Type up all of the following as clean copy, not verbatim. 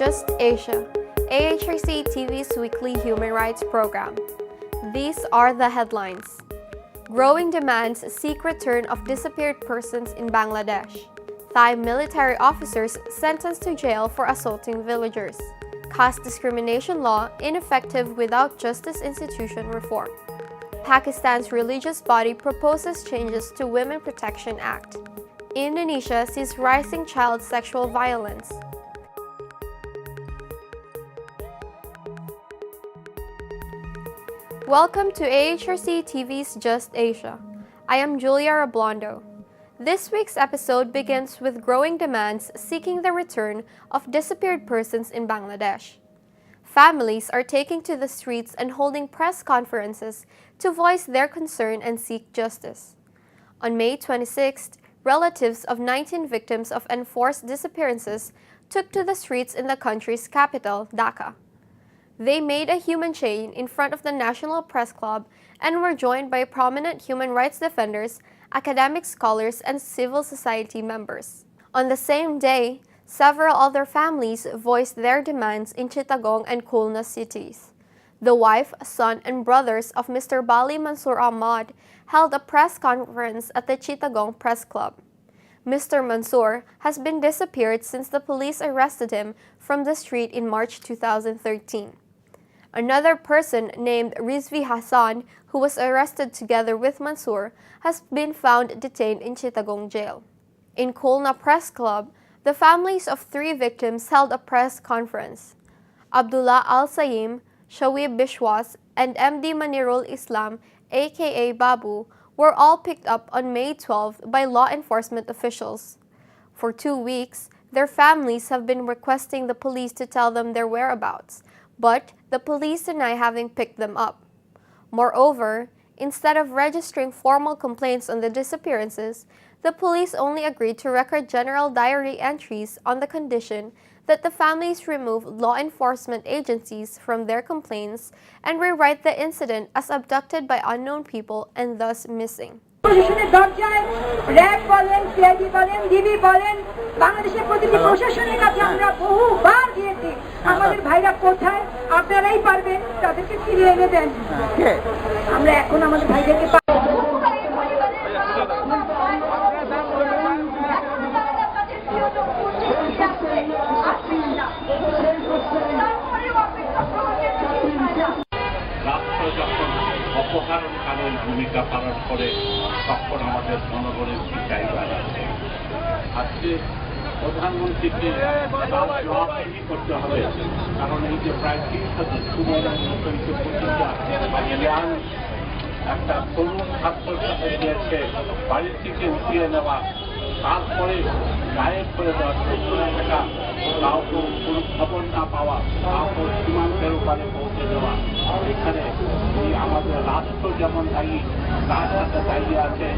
Just Asia, AHRC TV's weekly human rights program. These are the headlines. Growing demands seek return of disappeared persons in Bangladesh. Thai military officers sentenced to jail for assaulting villagers. Caste discrimination law ineffective without justice institution reform. Pakistan's religious body proposes changes to Women Protection Act. Indonesia sees rising child sexual violence. Welcome to AHRC TV's Just Asia. I am Julia Rablondo. This week's episode begins with growing demands seeking the return of disappeared persons in Bangladesh. Families are taking to the streets and holding press conferences to voice their concern and seek justice. On May 26th, relatives of 19 victims of enforced disappearances took to the streets in the country's capital, Dhaka. They made a human chain in front of the National Press Club and were joined by prominent human rights defenders, academic scholars, and civil society members. On the same day, several other families voiced their demands in Chittagong and Khulna cities. The wife, son, and brothers of Mr. Bali Mansoor Ahmad held a press conference at the Chittagong Press Club. Mr. Mansoor has been disappeared since the police arrested him from the street in March 2013. Another person named Rizvi Hassan, who was arrested together with Mansoor, has been found detained in Chittagong jail. In Khulna Press Club, the families of 3 victims held a press conference. Abdullah Al-Saim, Shawib Bishwas, and MD Manirul Islam, aka Babu, were all picked up on May 12th by law enforcement officials. For 2 weeks, their families have been requesting the police to tell them their whereabouts, but the police deny having picked them up. Moreover, instead of registering formal complaints on the disappearances, the police only agreed to record general diary entries on the condition that the families remove law enforcement agencies from their complaints and rewrite the incident as abducted by unknown people and thus missing. অপহরণকারীর ভূমিকা পালন করে তখন আমাদের জনগণের কি চাহিদা আছে। আজকে প্রধানমন্ত্রীকে জবাবদিহি করতে হবে, কারণ এই যে প্রায় ৩০,০০০ একটা তরুণ ছাত্রের সাথে দিয়েছে বাড়ি থেকে উঠিয়ে নেওয়া, তারপরে গায়েব করে দেওয়া, ৭০ টাকা কাউকে কোনো খবর না পাওয়া, কাউকে সীমান্তের ওপারে পৌঁছে দেওয়া। এখানে আমাদের রাষ্ট্র যেমন দায়ী, তার সাথে দায়ী আছে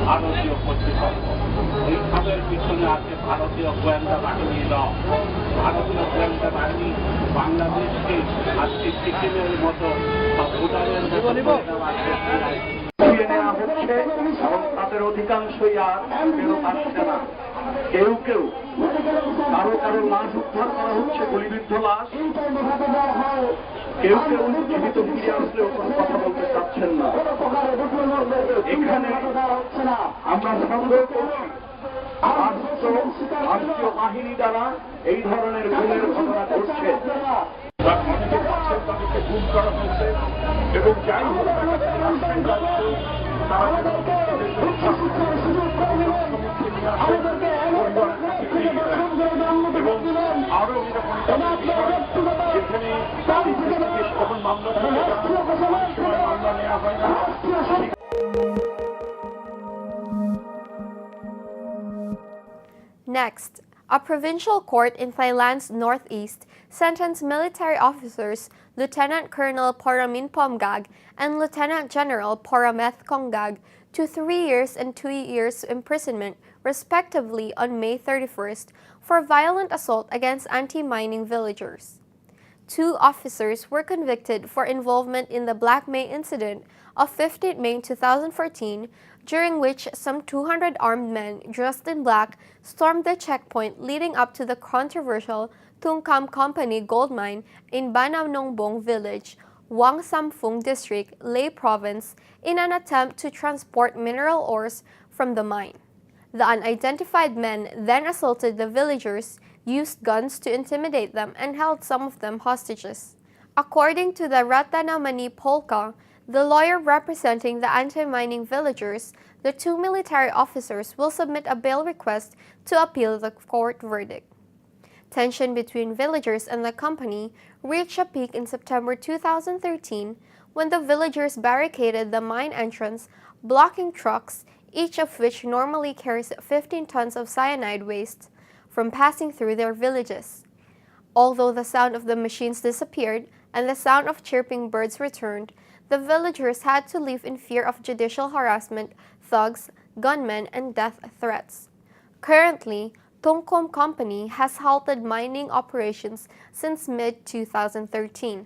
ভারতীয় কর্তৃপক্ষ। এইসবের পিছনে আছে ভারতীয় গোয়েন্দা বাহিনী ল। ভারতীয় গোয়েন্দা বাহিনী বাংলাদেশকে আজকে সিকিমের মতো বা ভুটানের মতো নেওয়া হচ্ছে এবং তাদের অধিকাংশই আর ফেরত আসছে না। কেউ কেউ কারো কারো লাশ উদ্ধার করা হচ্ছে, গুলিবিদ্ধ লাশ। কেউ কেউ জীবিত ফিরে আসলেও কোনো কথা বলতে চাচ্ছেন না। এখানে আমরা সন্দেহ করছি রাষ্ট্রীয় বাহিনী দ্বারা এই ধরনের গুমের ঘটনা ঘটছে। তাদেরকে গুম করা হয়েছে এবং যাই হোক এবং আরো যেখানে মামলা নেওয়া হয় না। Next, a provincial court in Thailand's northeast sentenced military officers Lieutenant Colonel Poramin Pomgag and Lieutenant General Porameth Kongag to 3 years and 2 years imprisonment, respectively, on May 31st for violent assault against anti-mining villagers. 2 officers were convicted for involvement in the Black May incident of 15 May 2014, during which some 200 armed men dressed in black stormed the checkpoint leading up to the controversial Tungkam Company gold mine in Bananongbong village, Wang Samphung district, Ley province, in an attempt to transport mineral ores from the mine. The unidentified men then assaulted the villagers, used guns to intimidate them, and held some of them hostages. According to the Ratanamani Polka, the lawyer representing the anti-mining villagers, the two military officers will submit a bail request to appeal the court verdict. Tension between villagers and the company reached a peak in September 2013 when the villagers barricaded the mine entrance, blocking trucks, each of which normally carries 15 tons of cyanide waste, from passing through their villages. Although the sound of the machines disappeared and the sound of chirping birds returned, the villagers had to leave in fear of judicial harassment, thugs, gunmen, and death threats. Currently, Tungkam Company has halted mining operations since mid-2013.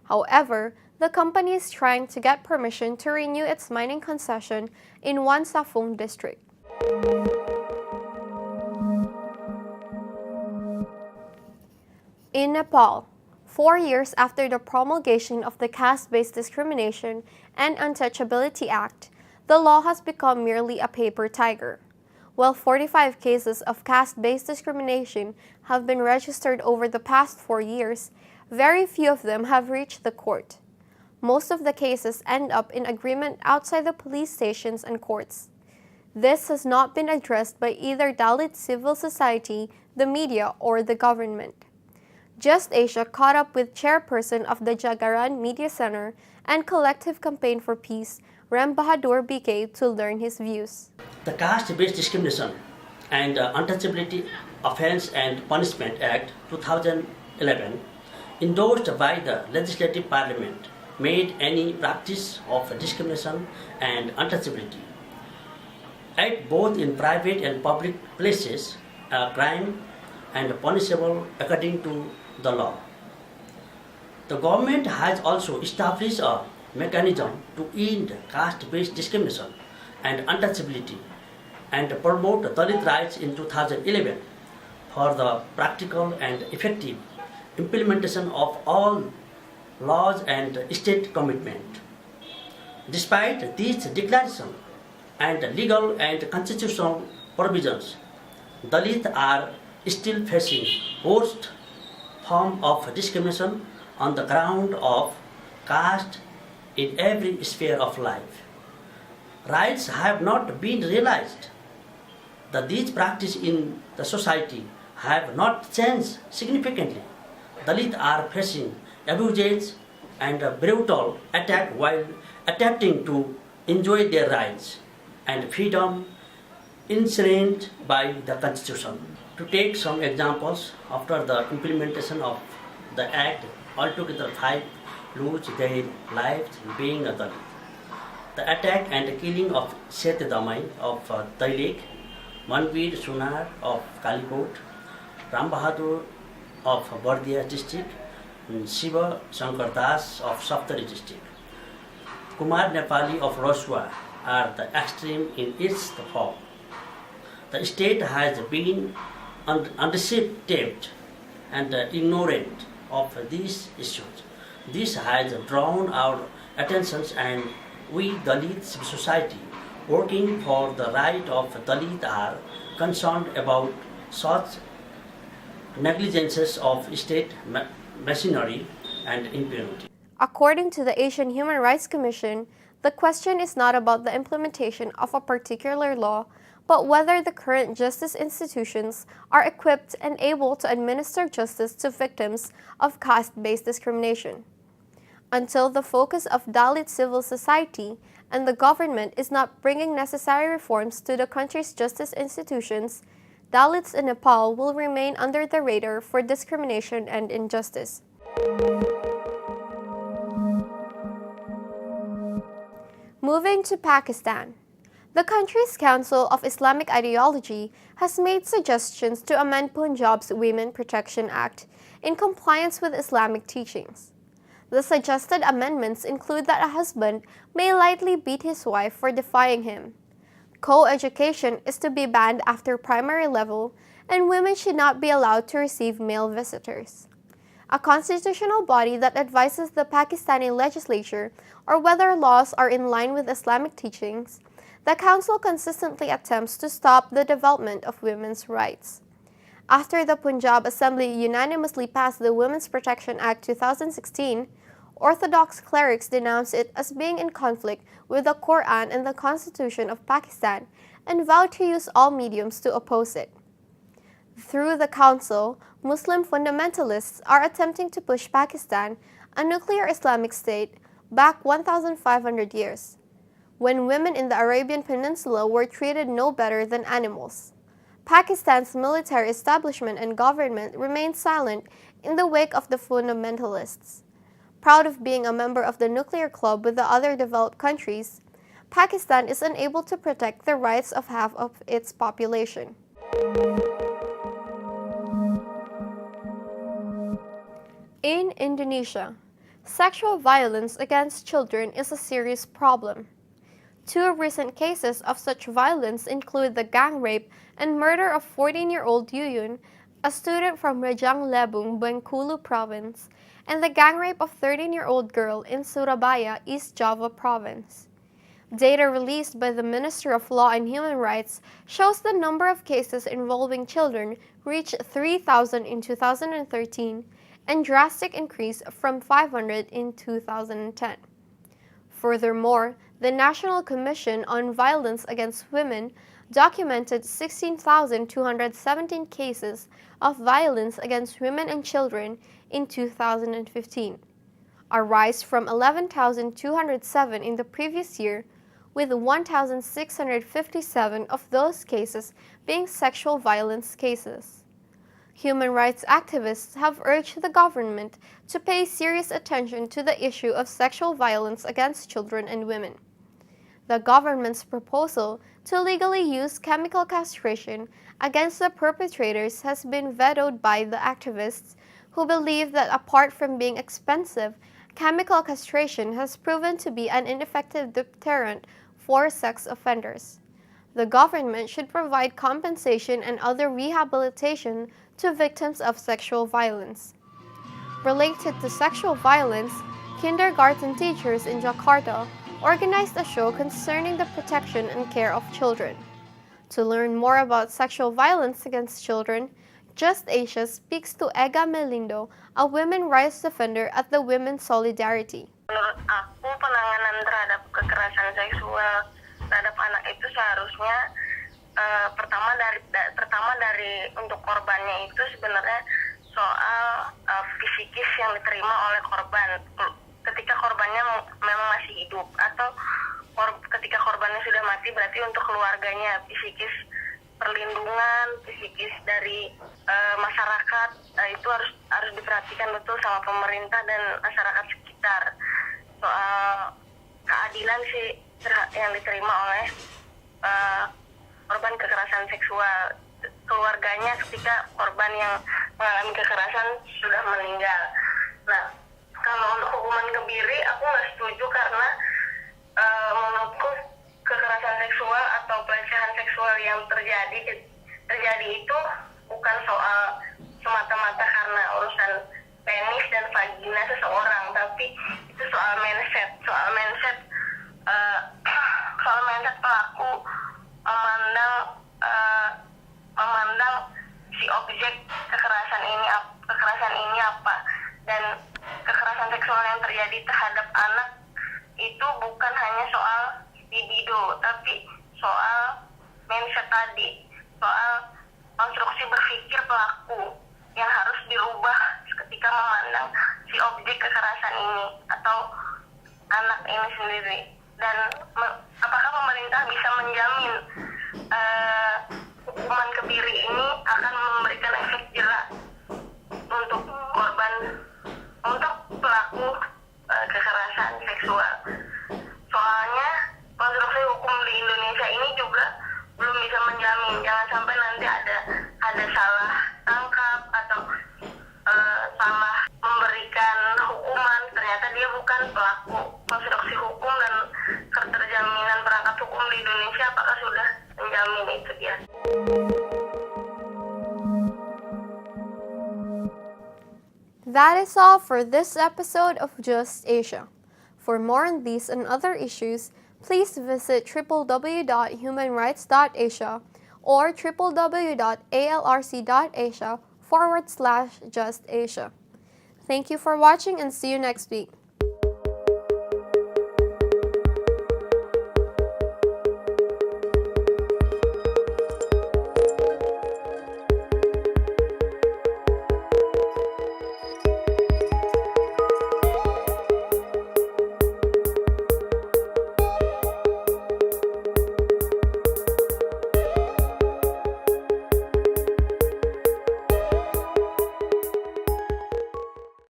However, the company is trying to get permission to renew its mining concession in Wang Samphung district. In Nepal, 4 years after the promulgation of the Caste-Based Discrimination and Untouchability Act, the law has become merely a paper tiger. While 45 cases of caste-based discrimination have been registered over the past 4 years, very few of them have reached the court. Most of the cases end up in agreement outside the police stations and courts. This has not been addressed by either Dalit civil society, the media, or the government. Just Asia caught up with Chairperson of the Jagaran Media Center and Collective Campaign for Peace, Rem Bahadur BK, to learn his views. The Caste-Based Discrimination and Untouchability Offence and Punishment Act 2011, endorsed by the Legislative Parliament, made any practice of discrimination and untouchability, both in private and public places, a crime and punishable according to the law. The government has also established a mechanism to end caste-based discrimination and untouchability and promote Dalit rights in 2011 for the practical and effective implementation of all laws and state commitment. Despite these declarations and legal and constitutional provisions, Dalits are still facing worst form of discrimination on the ground of caste in every sphere of life. Rights have not been realized. These practices in the society have not changed significantly. Dalits are facing abuses and brutal attack while attempting to enjoy their rights and freedom enshrined by the Constitution. To take some examples, after the implementation of the Act, altogether 5 lose their lives being a Dalit. The attack and killing of Seth Damai of Tailik, Manveer Sunar of Kalikot, Rem Bahadur of Bardia district, Shiva Shankar Das of Saptari district, Kumar Nepali of Roswa are the extreme in its form. The state has been unreceptive and ignorant of these issues. This has drawn our attention, and we Dalit civil society working for the right of Dalit are concerned about such negligences of state machinery and impunity. According to the Asian Human Rights Commission, the question is not about the implementation of a particular law, but whether the current justice institutions are equipped and able to administer justice to victims of caste-based discrimination. Until the focus of Dalit civil society and the government is not bringing necessary reforms to the country's justice institutions, Dalits in Nepal will remain under the radar for discrimination and injustice. Moving to Pakistan. The country's Council of Islamic Ideology has made suggestions to amend Punjab's Women Protection Act in compliance with Islamic teachings. The suggested amendments include that a husband may lightly beat his wife for defying him. Co-education is to be banned after primary level, and women should not be allowed to receive male visitors. A constitutional body that advises the Pakistani legislature on whether laws are in line with Islamic teachings, the Council consistently attempts to stop the development of women's rights. After the Punjab Assembly unanimously passed the Women's Protection Act 2016, Orthodox clerics denounced it as being in conflict with the Quran and the Constitution of Pakistan and vowed to use all mediums to oppose it. Through the Council, Muslim fundamentalists are attempting to push Pakistan, a nuclear Islamic state, back 1,500 years, when women in the Arabian Peninsula were treated no better than animals. Pakistan's military establishment and government remained silent in the wake of the fundamentalists. Proud of being a member of the nuclear club with the other developed countries, Pakistan is unable to protect the rights of half of its population. In Indonesia, sexual violence against children is a serious problem. Two recent cases of such violence include the gang rape and murder of 14-year-old Yuyun, a student from Rejang Lebong, Bengkulu province, and the gang rape of 13-year-old girl in Surabaya, East Java province. Data released by the Ministry of Law and Human Rights shows the number of cases involving children reached 3,000 in 2013 and drastic increase from 500 in 2010. Furthermore, the National Commission on Violence Against Women documented 16,217 cases of violence against women and children in 2015, a rise from 11,207 in the previous year, with 1,657 of those cases being sexual violence cases. Human rights activists have urged the government to pay serious attention to the issue of sexual violence against children and women. The government's proposal to legally use chemical castration against the perpetrators has been vetoed by the activists, who believe that apart from being expensive, chemical castration has proven to be an ineffective deterrent for sex offenders. The government should provide compensation and other rehabilitation to victims of sexual violence. Related to sexual violence, kindergarten teachers in Jakarta organized a show concerning the protection and care of children. To learn more about sexual violence against children, Just Asia speaks to Ega Melindo, a women rights defender at the Women's Solidarity. Menurut aku, penanganan terhadap kekerasan seksual terhadap anak itu seharusnya pertama dari untuk korbannya itu sebenarnya soal fisikis yang diterima oleh korban ketika korbannya memang masih hidup, atau ketika korbannya sudah mati berarti untuk keluarganya fisikis perlindungan psikis dari masyarakat itu harus diperhatikan betul sama pemerintah dan masyarakat sekitar. Soal keadilan sih yang diterima oleh korban kekerasan seksual, keluarganya ketika korban yang mengalami kekerasan sudah meninggal. Nah, kalau untuk hukuman kebiri aku nggak setuju karena menurutku kekerasan seksual atau pelecehan seksual yang terjadi itu bukan soal semata-mata karena urusan penis dan vagina seseorang, tapi itu soal mindset pelaku memandang si objek kekerasan ini apa, dan kekerasan seksual yang terjadi terhadap anak itu bukan hanya soal libido, tapi soal mindset tadi, soal konstruksi berpikir pelaku yang harus dirubah ketika memandang si objek kekerasan ini atau anak ini sendiri. Dan apakah pemerintah bisa menjamin hukuman kebiri ini akan memberikan efek jerak untuk pelaku kekerasan seksual? Soalnya konstruksi hukum di Indonesia ini juga belum bisa menjamin, jangan sampai nanti ada salah tangkap atau salah memberikan hukuman, ternyata dia bukan pelaku. Konstruksi hukum dan keterjaminan perangkat hukum di Indonesia apakah sudah menjamin itu dia? That is all for this episode of Just Asia. For more on these and other issues, please visit www.humanrights.asia or www.alrc.asia/justasia. Thank you for watching and see you next week.